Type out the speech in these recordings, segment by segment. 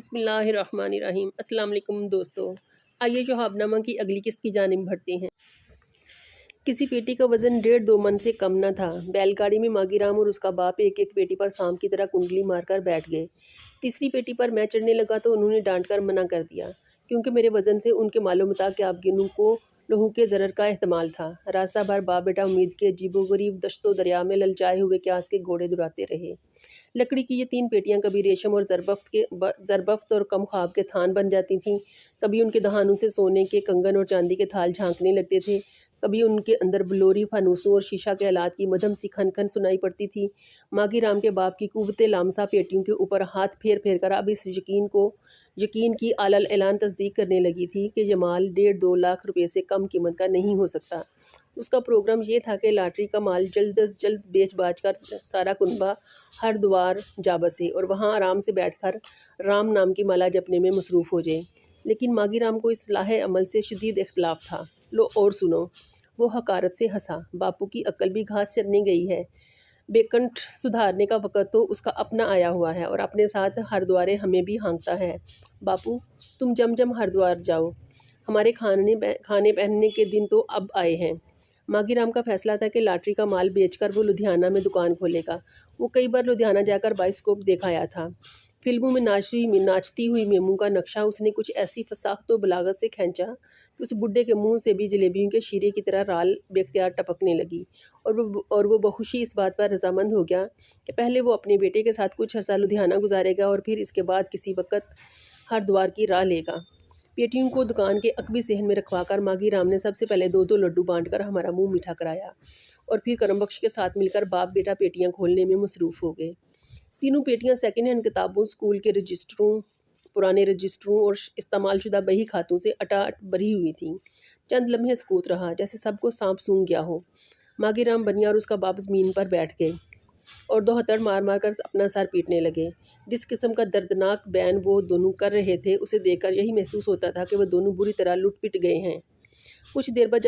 بسم اللہ الرحمن الرحیم۔ السلام علیکم دوستو، آئیے شہاب نامہ کی اگلی قسط کی جانب بڑھتے ہیں۔ کسی پیٹی کا وزن 1.5-2 من سے کم نہ تھا۔ بیل گاڑی میں ماگی رام اور اس کا باپ ایک ایک پیٹی پر سانپ کی طرح کنڈلی مار کر بیٹھ گئے۔ تیسری پیٹی پر میں چڑھنے لگا تو انہوں نے ڈانٹ کر منع کر دیا، کیونکہ میرے وزن سے ان کے معلومات کے آبگینوں کو لہو کے ضرر کا احتمال تھا۔ راستہ بھر باپ بیٹا امید کے عجیب و غریب دشت و دریا میں للچائے ہوئے قیاس کے گھوڑے دوڑاتے رہے۔ لکڑی کی یہ 3 پیٹیاں کبھی ریشم اور زربفت اور کم خواب کے تھان بن جاتی تھیں، کبھی ان کے دہانوں سے سونے کے کنگن اور چاندی کے تھال جھانکنے لگتے تھے، کبھی ان کے اندر بلوری فانوسوں اور شیشہ کے آلات کی مدھم سی کھن کھن سنائی پڑتی تھی۔ ماگی رام کے باپ کی قوت لامسا پیٹیوں کے اوپر ہاتھ پھیر پھیر کر اب اس یقین کی اعلیٰ اعلان تصدیق کرنے لگی تھی کہ یہ مال 1.5-2 لاکھ روپے سے کم قیمت کا نہیں ہو سکتا۔ اس کا پروگرام یہ تھا کہ لاٹری کا مال جلد از جلد بیچ باچ کر سارا کنبہ ہردوار جا بسے اور وہاں آرام سے بیٹھ کر رام نام کی مالا جپنے میں مصروف ہو جائے۔ لیکن ماگی رام کو اس اصلاح عمل سے شدید اختلاف تھا۔ لو اور سنو، وہ حقارت سے ہنسا۔ باپو کی عقل بھی گھاس چرنے گئی ہے، بیکنٹ سدھارنے کا وقت تو اس کا اپنا آیا ہوا ہے اور اپنے ساتھ ہردوارے ہمیں بھی ہانکتا ہے۔ باپو تم جم ہردوار جاؤ، ہمارے کھانے پہننے کے دن تو اب آئے ہیں۔ ماگی رام کا فیصلہ تھا کہ لاٹری کا مال بیچ کر وہ لدھیانہ میں دکان کھولے گا۔ وہ کئی بار لدھیانہ جا کر بائسکوپ دیکھ آیا تھا۔ فلموں میں ناچتی ہوئی میمو کا نقشہ اس نے کچھ ایسی فصاحت و بلاغت سے کھینچا کہ اس بڈھے کے منہ سے بھی جلیبیوں کے شیرے کی طرح رال بے اختیار ٹپکنے لگی، اور وہ بخوشی اس بات پر رضامند ہو گیا کہ پہلے وہ اپنے بیٹے کے ساتھ کچھ عرصہ لدھیانہ گزارے گا اور پھر اس کے بعد کسی وقت ہردوار کی راہ لے گا۔ پیٹیوں کو دکان کے عقبی صحن میں رکھوا کر ماگی رام نے سب سے پہلے 2 لڈو بانٹ کر ہمارا منہ میٹھا کرایا، اور پھر کرم بخش کے ساتھ مل کر باپ بیٹا پیٹیاں کھولنے میں مصروف ہو گئے۔ تینوں پیٹیاں سیکنڈ ہینڈ کتابوں، اسکول کے رجسٹروں، پرانے رجسٹروں اور استعمال شدہ بہی کھاتوں سے اٹاٹ بھری ہوئی تھیں۔ چند لمحے سکوت رہا، جیسے سب کو سانپ سونگھ گیا ہو۔ ماگی رام بنیا اور اس کا باپ زمین پر بیٹھ گئے اور 2 ہتھڑ مار مار کر اپنا سر پیٹنے لگے۔ جس قسم کا دردناک بین وہ دونوں کر رہے تھے، اسے دیکھ کر یہی محسوس ہوتا تھا کہ وہ دونوں بری طرح لٹ پٹ گئے ہیں۔ کچھ دیر بعد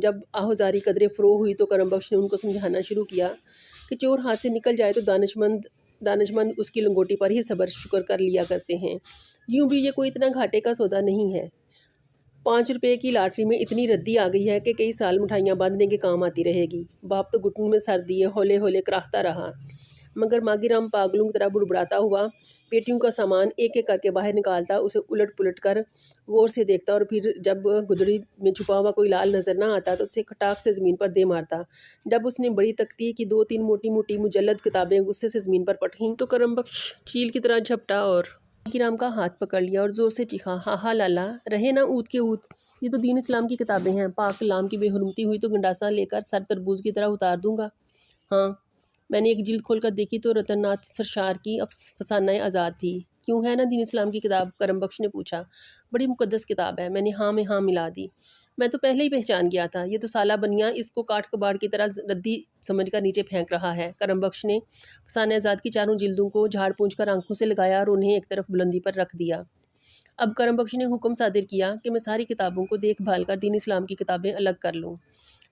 جب آہوزاری قدرے فروغ ہوئی تو کرم بخش نے ان کو سمجھانا شروع کیا کہ چور ہاتھ سے نکل جائے تو دانشمند اس کی لنگوٹی پر ہی صبر شکر کر لیا کرتے ہیں۔ یوں بھی یہ کوئی اتنا گھاٹے کا سودا نہیں ہے۔ 5 روپے کی لاٹری میں اتنی ردی آ گئی ہے کہ کئی سال مٹھائیاں باندھنے کے کام آتی رہے گی۔ باپ تو گھٹنوں میں سر دیے ہولے ہولے کراہتا رہا، مگر ماگی رام پاگلوں کی طرح بڑبڑاتا ہوا پیٹیوں کا سامان ایک ایک کر کے باہر نکالتا، اسے الٹ پلٹ کر غور سے دیکھتا، اور پھر جب گدڑی میں چھپا ہوا کوئی لال نظر نہ آتا تو اسے کھٹاک سے زمین پر دے مارتا۔ جب اس نے بڑی تکتی کی 2-3 موٹی موٹی مجلد کتابیں غصے سے زمین پر پٹھیں تو کرم بخش چیل کی طرح جھپٹا اور ماگی رام کا ہاتھ پکڑ لیا اور زور سے چیخا، ہا ہا لالا، رہے نا اود کے اود، یہ تو دین اسلام کی کتابیں ہیں، پاک کلام کی بے حرمتی ہوئی تو گنڈاسا لے کر سر تربوز کی طرح اتار دوں گا۔ ہاں، میں نے ایک جلد کھول کر دیکھی تو رتن ناتھ سرشار کی افسانہ آزاد تھی۔ کیوں، ہے نا دین اسلام کی کتاب؟ کرم بخش نے پوچھا۔ بڑی مقدس کتاب ہے، میں نے ہاں میں ہاں ملا دی۔ میں تو پہلے ہی پہچان گیا تھا، یہ تو سالہ بنیا اس کو کاٹ کباڑ کی طرح ردی سمجھ کر نیچے پھینک رہا ہے۔ کرم بخش نے افسانہ آزاد کی 4 جلدوں کو جھاڑ پونچھ کر آنکھوں سے لگایا اور انہیں ایک طرف بلندی پر رکھ دیا۔ اب کرم بخش نے حکم صادر کیا کہ میں ساری کتابوں کو دیکھ بھال کر دین اسلام کی کتابیں الگ کر لوں۔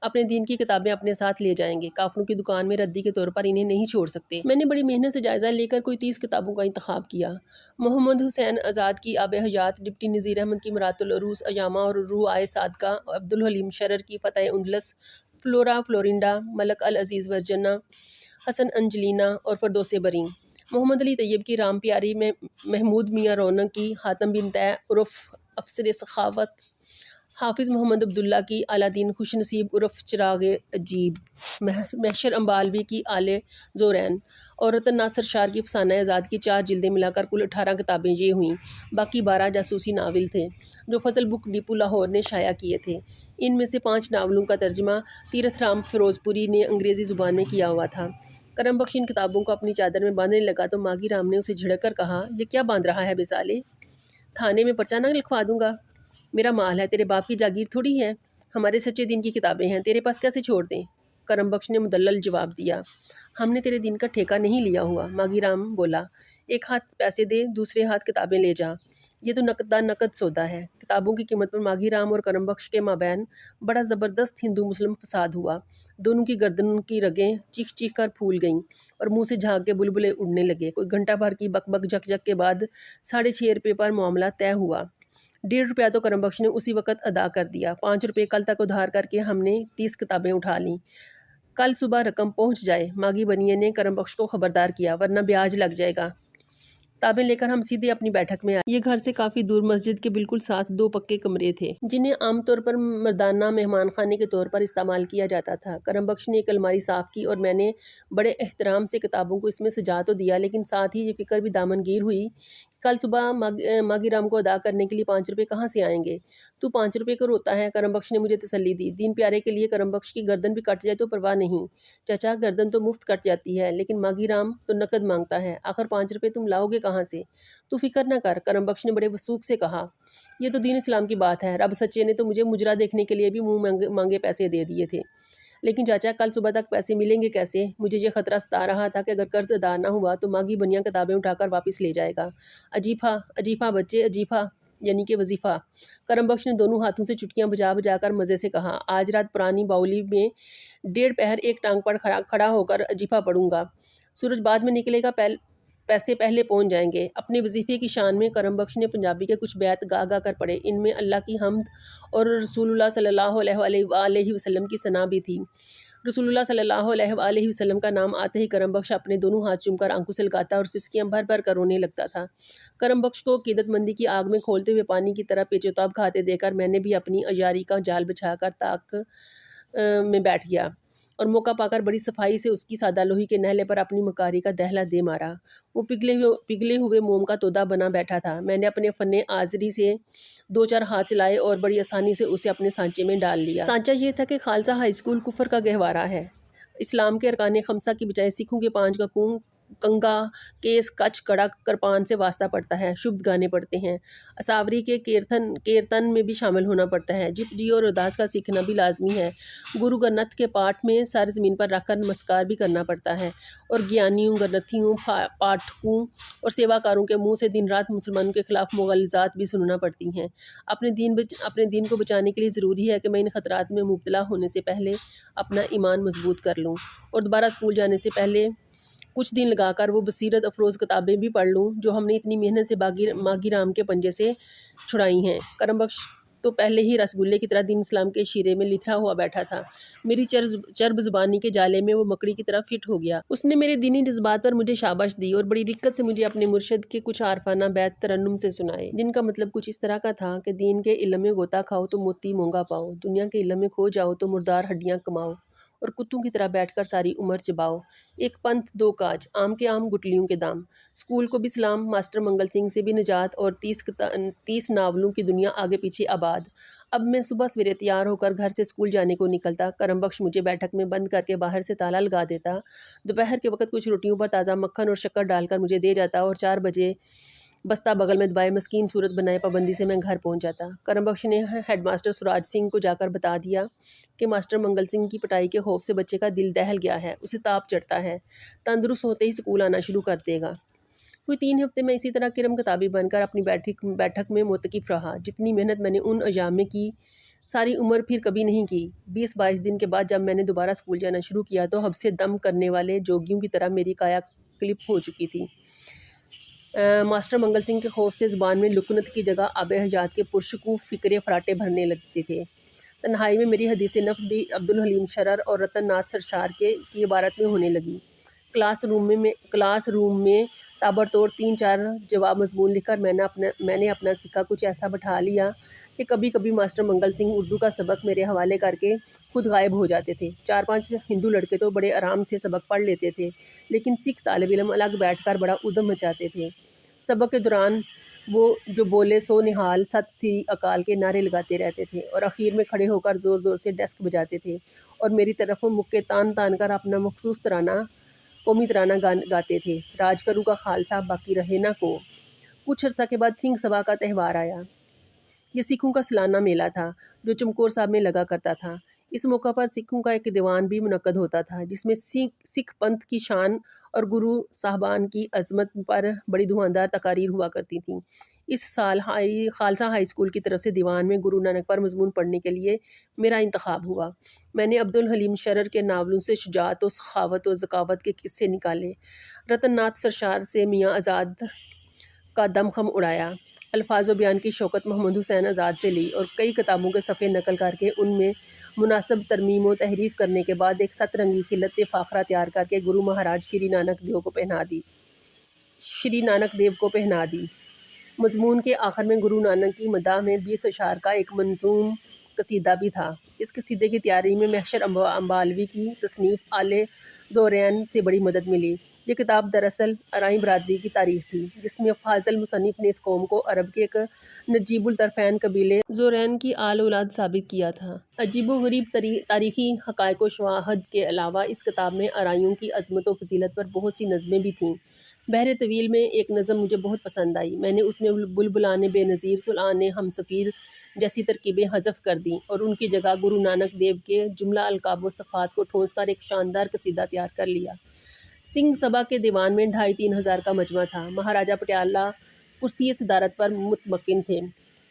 اپنے دین کی کتابیں اپنے ساتھ لے جائیں گے، کافروں کی دکان میں ردی کے طور پر انہیں نہیں چھوڑ سکتے۔ میں نے بڑی محنت سے جائزہ لے کر کوئی 30 کتابوں کا انتخاب کیا۔ محمد حسین آزاد کی آب حیات، ڈپٹی نذیر احمد کی مرات العروس ایامہ اور روح آئے صادقہ، عبدالحلیم شرر کی فتح اندلس، فلورا فلورنڈا، ملک العزیز ورجنہ، حسن انجلینا اور فردوس بریں، محمد علی طیب کی رام پیاری، محمود میاں رونق کی حاتم بن طے عرف افسر سخاوت، حافظ محمد عبداللہ کی اعلیٰ دین خوش نصیب عرف چراغ عجیب، محشر امبالوی کی آل زورین اور رتن ناتھ سرشار کی افسانہ آزاد کی 4 جلدیں ملا کر کل 18 کتابیں یہ ہوئیں۔ باقی 12 جاسوسی ناول تھے جو فضل بک ڈپو لاہور نے شائع کیے تھے۔ ان میں سے 5 ناولوں کا ترجمہ تیرتھ رام فیروز پوری نے انگریزی زبان میں کیا ہوا تھا۔ کرم بخش ان کتابوں کو اپنی چادر میں باندھنے لگا تو ماگی رام نے اسے جھڑک کر کہا، یہ کیا باندھ رہا ہے بے سالے؟ تھانے میں پرچہ نہ لکھوا دوں گا؟ میرا مال ہے، تیرے باپ کی جاگیر تھوڑی ہے، ہمارے سچے دین کی کتابیں ہیں، تیرے پاس کیسے چھوڑ دیں؟ کرم بخش نے مدلل جواب دیا، ہم نے تیرے دین کا ٹھیکہ نہیں لیا ہوا۔ ماگی رام بولا، ایک ہاتھ پیسے دے، دوسرے ہاتھ کتابیں لے جا، یہ تو نقد سودا ہے۔ کتابوں کی قیمت پر ماگھی رام اور کرم بخش کے مابین بڑا زبردست ہندو مسلم فساد ہوا۔ دونوں کی گردن کی رگیں چیخ چیخ کر پھول گئیں اور منہ سے جھاگ کے بلبلے اڑنے لگے۔ کوئی گھنٹہ بھر کی بک بک جھک جھک کے بعد 6.5 روپے پر معاملہ طے ہوا۔ 1.5 روپیہ تو کرم بخش نے اسی وقت ادا کر دیا۔ 5 روپے کل تک ادھار کر کے ہم نے 30 کتابیں اٹھا لیں۔ کل صبح رقم پہنچ جائے، ماگھی بنیے نے کرم بخش کو خبردار کیا، ورنہ بیاج لگ جائے گا۔ کتابیں لے کر ہم سیدھے اپنی بیٹھک میں آئے۔ یہ گھر سے کافی دور مسجد کے بالکل ساتھ 2 پکے کمرے تھے، جنہیں عام طور پر مردانہ مہمان خانے کے طور پر استعمال کیا جاتا تھا۔ کرم بخش نے ایک الماری صاف کی اور میں نے بڑے احترام سے کتابوں کو اس میں سجا تو دیا، لیکن ساتھ ہی یہ فکر بھی دامنگیر ہوئی کہ کل صبح ماگھی رام کو ادا کرنے کے لیے 5 روپے کہاں سے آئیں گے۔ تو 5 روپے کو روتا ہے، کرم بخش نے مجھے تسلی دی۔ دین پیارے کے لیے کرم بخش کی گردن بھی کٹ جائے تو پرواہ نہیں چچا، گردن تو مفت کٹ جاتی ہے، لیکن ماگھی رام تو نقد مانگتا ہے، آخر 5 روپے تم لاؤ گے کہاں سے؟ تو فکر نہ کر، کرم بخش نے بڑے وثوق سے کہا، یہ تو دین اسلام کی بات ہے، رب سچے نے تو مجھے مجرا دیکھنے کے لیے بھی منہ مانگے پیسے دے دیے تھے، لیکن چاچا کل صبح تک پیسے ملیں گے کیسے؟ مجھے یہ خطرہ ستا رہا تھا کہ اگر قرض ادا نہ ہوا تو ماگھی بنیا کتابیں اٹھا کر واپس لے جائے گا۔ عجیفہ بچے، عجیفہ یعنی کہ وظیفہ۔ کرم بخش نے دونوں ہاتھوں سے چٹکیاں بجا بجا کر مزے سے کہا، آج رات پرانی باؤلی میں 1.5 پہر ایک ٹانگ پر کھڑا ہو کر عجیفہ پڑھوں گا، سورج بعد میں نکلے گا، پیسے پہلے پہنچ جائیں گے۔ اپنے وظیفے کی شان میں کرم بخش نے پنجابی کے کچھ بیت گا گا کر پڑھے، ان میں اللہ کی حمد اور رسول اللہ صلی اللہ علیہ وآلہ وسلم کی ثنا بھی تھی۔ رسول اللہ صلی اللہ علیہ وآلہ وسلم کا نام آتے ہی کرم بخش اپنے دونوں ہاتھ چوم کر آنکھوں سے لگاتا اور سسکیاں بھر بھر کر رونے لگتا تھا۔ کرم بخش کو عقیدت مندی کی آگ میں کھولتے ہوئے پانی کی طرح پیچ و تاب کھاتے دے کر میں نے بھی اپنی اجاری کا جال بچھا کر طاق میں بیٹھ گیا اور موقع پا کر بڑی صفائی سے اس کی سادہ لوہی کے نہلے پر اپنی مکاری کا دہلا دے مارا۔ وہ پگھلے ہوئے موم کا تودا بنا بیٹھا تھا۔ میں نے اپنے فن آزری سے 2-4 ہاتھ چلائے اور بڑی آسانی سے اسے اپنے سانچے میں ڈال لیا۔ سانچہ یہ تھا کہ خالصہ ہائی اسکول کفر کا گہوارہ ہے۔ اسلام کے ارکان خمسہ کی بجائے سکھوں کے 5 کا کنگا، کیس، کچ، کڑا، کرپان سے واسطہ پڑتا ہے، شبد گانے پڑتے ہیں، اساوری کے کیرتن میں بھی شامل ہونا پڑتا ہے، جپ جی اور رداس کا سیکھنا بھی لازمی ہے، گرو گرنتھ کے پاٹ میں سر زمین پر رکھ کر نمسکار بھی کرنا پڑتا ہے، اور گیانیوں، گرنتھیوں، پاٹھکوں اور سیواکاروں کے منہ سے دن رات مسلمانوں کے خلاف مغالظات بھی سننا پڑتی ہیں۔ اپنے دین کو بچانے کے لیے ضروری ہے کہ میں ان خطرات میں مبتلا ہونے سے پہلے اپنا ایمان مضبوط کر لوں اور دوبارہ اسکول جانے سے پہلے کچھ دن لگا کر وہ بصیرت افروز کتابیں بھی پڑھ لوں جو ہم نے اتنی محنت سے ماگھی رام کے پنجے سے چھڑائی ہیں۔ کرم بخش تو پہلے ہی رسگلے کی طرح دین اسلام کے شیرے میں لتھڑا ہوا بیٹھا تھا، میری چرب زبانی کے جالے میں وہ مکڑی کی طرح فٹ ہو گیا۔ اس نے میرے دینی جذبات پر مجھے شاباش دی اور بڑی رقت سے مجھے اپنے مرشد کے کچھ عارفانہ بیت ترنم سے سنائے، جن کا مطلب کچھ اس طرح کا تھا کہ دین کے علم میں غوطہ کھاؤ تو موتی مونگا پاؤ، دنیا کے علم میں کھو جاؤ تو مردار ہڈیاں کماؤ اور کتوں کی طرح بیٹھ کر ساری عمر چباؤ، ایک پنتھ 2 کاج، آم کے آم گٹلیوں کے دام، اسکول کو بھی سلام، ماسٹر منگل سنگھ سے بھی نجات اور 30 ناولوں کی دنیا آگے پیچھے آباد۔ اب میں صبح سویرے تیار ہو کر گھر سے اسکول جانے کو نکلتا، کرم بخش مجھے بیٹھک میں بند کر کے باہر سے تالا لگا دیتا، دوپہر کے وقت کچھ روٹیوں پر تازہ مکھن اور شکر ڈال کر مجھے دے جاتا اور 4 بجے بستہ بغل میں دبائے مسکین صورت بنائے پابندی سے میں گھر پہنچ جاتا۔ کرم بخش نے ہیڈ ماسٹر سراج سنگھ کو جا کر بتا دیا کہ ماسٹر منگل سنگھ کی پٹائی کے خوف سے بچے کا دل دہل گیا ہے، اسے تاپ چڑھتا ہے، تندرست ہوتے ہی اسکول آنا شروع کر دے گا۔ کوئی 3 ہفتے میں اسی طرح کرم کتابی بن کر اپنی بیٹھک میں معتکف رہا۔ جتنی محنت میں نے ان ایام میں کی ساری عمر پھر کبھی نہیں کی۔ 20-22 دن کے بعد جب میں نے دوبارہ اسکول جانا شروع کیا تو حب سے دم کرنے والے جوگیوں کی طرح میری کایا کلپ ہو چکی تھی۔ ماسٹر منگل سنگھ کے خوف سے زبان میں لکنت کی جگہ آب حیات کے پرشکوف فکرے فراٹے بھرنے لگتے تھے۔ تنہائی میں میری حدیث نفس بھی عبدالحلیم شرر اور رتن ناتھ سرشار کی عبارت میں ہونے لگی۔ کلاس روم میں تابڑتوڑ 3-4 جواب مضمون لکھ کر میں نے اپنا سکہ کچھ ایسا بٹھا لیا کہ کبھی کبھی ماسٹر منگل سنگھ اردو کا سبق میرے حوالے کر کے خود غائب ہو جاتے تھے۔ 4-5 ہندو لڑکے تو بڑے آرام سے سبق پڑھ لیتے تھے، لیکن سکھ طالب علم الگ بیٹھ کر بڑا ادھم مچاتے تھے۔ سبق کے دوران وہ جو بولے سو نہال، ست سری اکال کے نعرے لگاتے رہتے تھے اور اخیر میں کھڑے ہو کر زور زور سے ڈیسک بجاتے تھے اور میری طرف مکے تان تان کر اپنا مخصوص ترانہ، قومی ترانہ گاتے تھے، راج کرو کا خالصہ باقی رہے نہ کو۔ کچھ عرصہ کے بعد سنگھ سبھا کا تہوار آیا۔ یہ سکھوں کا سالانہ میلہ تھا جو چمکور صاحب میں لگا کرتا تھا۔ اس موقع پر سکھوں کا ایک دیوان بھی منعقد ہوتا تھا جس میں سکھ پنتھ کی شان اور گرو صاحبان کی عظمت پر بڑی دھواندار تقاریر ہوا کرتی تھیں۔ اس سال خالصہ ہائی اسکول کی طرف سے دیوان میں گرو نانک پر مضمون پڑھنے کے لیے میرا انتخاب ہوا۔ میں نے عبدالحلیم شرر کے ناولوں سے شجاعت و سخاوت و ذکاوت کے قصے نکالے، رتن ناتھ سرشار سے میاں آزاد کا دم خم اڑایا، الفاظ و بیان کی شوکت محمد حسین آزاد سے لی اور کئی کتابوں کے صفحے نقل کر کے ان میں مناسب ترمیم و تحریف کرنے کے بعد ایک 7 رنگی خلت فاخرہ تیار کر کے گرو مہاراج شری نانک دیو کو پہنا دی۔ مضمون کے آخر میں گرو نانک کی مداح میں 20 اشعار کا ایک منظوم قصیدہ بھی تھا۔ اس قصیدے کی تیاری میں محشر امبالوی کی تصنیف آل زورین سے بڑی مدد ملی۔ یہ کتاب دراصل ارائیں برادری کی تاریخ تھی، جس میں فاضل مصنف نے اس قوم کو عرب کے ایک نجیب الطرفین قبیلے زورین کی آل اولاد ثابت کیا تھا۔ عجیب و غریب تاریخی حقائق و شواہد کے علاوہ اس کتاب میں ارائیوں کی عظمت و فضیلت پر بہت سی نظمیں بھی تھیں۔ بحر طویل میں ایک نظم مجھے بہت پسند آئی۔ میں نے اس میں بلبلان بے نظیر، سلعان ہم سفیر جیسی ترکیبیں حذف کر دیں اور ان کی جگہ گرو نانک دیو کے جملہ القاب و صفات کو ٹھونس کر ایک شاندار قصیدہ تیار کر لیا۔ سنگھ سبھا کے دیوان میں 2,500-3 ہزار کا مجمع تھا۔ مہاراجہ پٹیالہ کرسی صدارت پر مطمئن تھے۔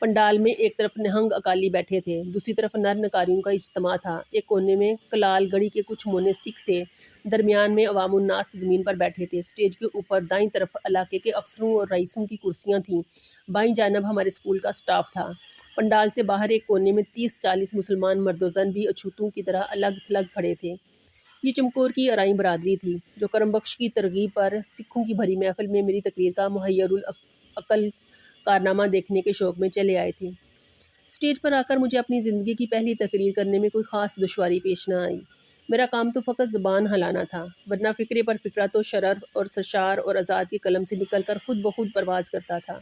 پنڈال میں ایک طرف نہنگ اکالی بیٹھے تھے، دوسری طرف نر نکاریوں کا اجتماع تھا۔ ایک کونے میں کلال گڑھی کے کچھ مونے سکھ تھے، درمیان میں عوام الناس زمین پر بیٹھے تھے۔ اسٹیج کے اوپر دائیں طرف علاقے کے افسروں اور رئیسوں کی کرسیاں تھیں، بائیں جانب ہمارے اسکول کا سٹاف تھا۔ پنڈال سے باہر ایک کونے میں 30-40 مسلمان مرد و زن بھی اچھوتوں کی طرح الگ تھلگ کھڑے تھے۔ یہ چمکور کی ارائیں برادری تھی، جو کرم بخش کی ترغیب پر سکھوں کی بھری محفل میں میری تقریر کا محیر العقل کارنامہ دیکھنے کے شوق میں چلے آئے تھے۔ اسٹیج پر آ کر مجھے اپنی زندگی کی پہلی تقریر کرنے میں کوئی خاص دشواری پیش نہ آئی۔ میرا کام تو فقط زبان ہلانا تھا، ورنہ فکرے پر فکرہ تو شرر اور سرشار اور آزاد کے قلم سے نکل کر خود بخود پرواز کرتا تھا۔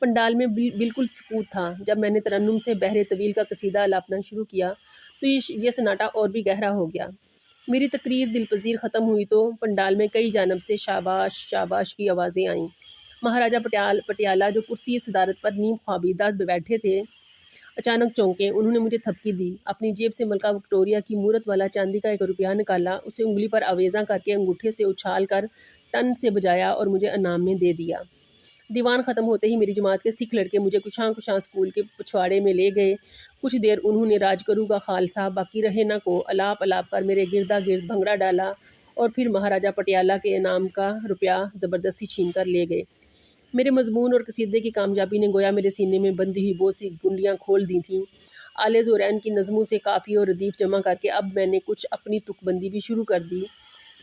پنڈال میں بالکل سکوت تھا۔ جب میں نے ترنم سے بحر طویل کا قصیدہ الاپنا شروع کیا تو یہ سناٹا اور بھی گہرا ہو گیا۔ میری تقریر دلپذیر ختم ہوئی تو پنڈال میں کئی جانب سے شاباش شاباش کی آوازیں آئیں۔ مہاراجہ پٹیالہ جو کرسی صدارت پر نیم خوابیدہ بیٹھے تھے، اچانک چونکے۔ انہوں نے مجھے تھپکی دی، اپنی جیب سے ملکہ وکٹوریہ کی مورت والا چاندی کا 1 روپیہ نکالا، اسے انگلی پر آویزاں کر کے انگوٹھے سے اچھال کر ٹن سے بجایا اور مجھے انعام میں دے دیا۔ دیوان ختم ہوتے ہی میری جماعت کے سکھ لڑکے مجھے کشاں اسکول کے پچھواڑے میں لے گئے۔ کچھ دیر انہوں نے راج کرو کا خالصہ باقی رہنا کو الاپ کر میرے گردا گرد بھنگڑا ڈالا اور پھر مہاراجہ پٹیالہ کے انعام کا روپیہ زبردستی چھین کر لے گئے۔ میرے مضمون اور قصیدے کی کامیابی نے گویا میرے سینے میں بندھی ہوئی بہت سی گنڈیاں کھول دی تھیں۔ آل زورین کی نظموں سے قافیے اور ردیف جمع کر کے اب میں نے کچھ اپنی تک بندی بھی شروع کر دی۔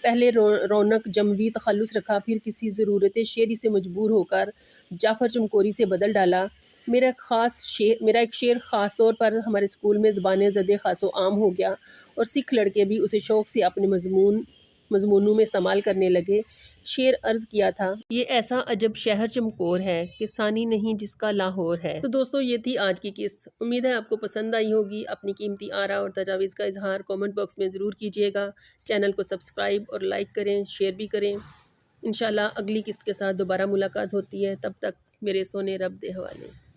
پہلے رونق جموی تخلص رکھا، پھر کسی ضرورت شعری سے مجبور ہو کر جعفر چمکوری سے بدل ڈالا۔ میرا ایک شعر خاص طور پر ہمارے اسکول میں زبان زد خاص و عام ہو گیا اور سکھ لڑکے بھی اسے شوق سے اپنے مضمونوں میں استعمال کرنے لگے۔ شعر عرض کیا تھا، یہ ایسا عجب شہر چمکور ہے کہ ثانی نہیں جس کا لاہور ہے۔ تو دوستو، یہ تھی آج کی قسط۔ امید ہے آپ کو پسند آئی ہوگی۔ اپنی قیمتی آراء اور تجاویز کا اظہار کامنٹ باکس میں ضرور کیجیے گا۔ چینل کو سبسکرائب اور لائک کریں، شیئر بھی کریں۔ انشاءاللہ اگلی قسط کے ساتھ دوبارہ ملاقات ہوتی ہے، تب تک میرے سونے رب دے حوالے۔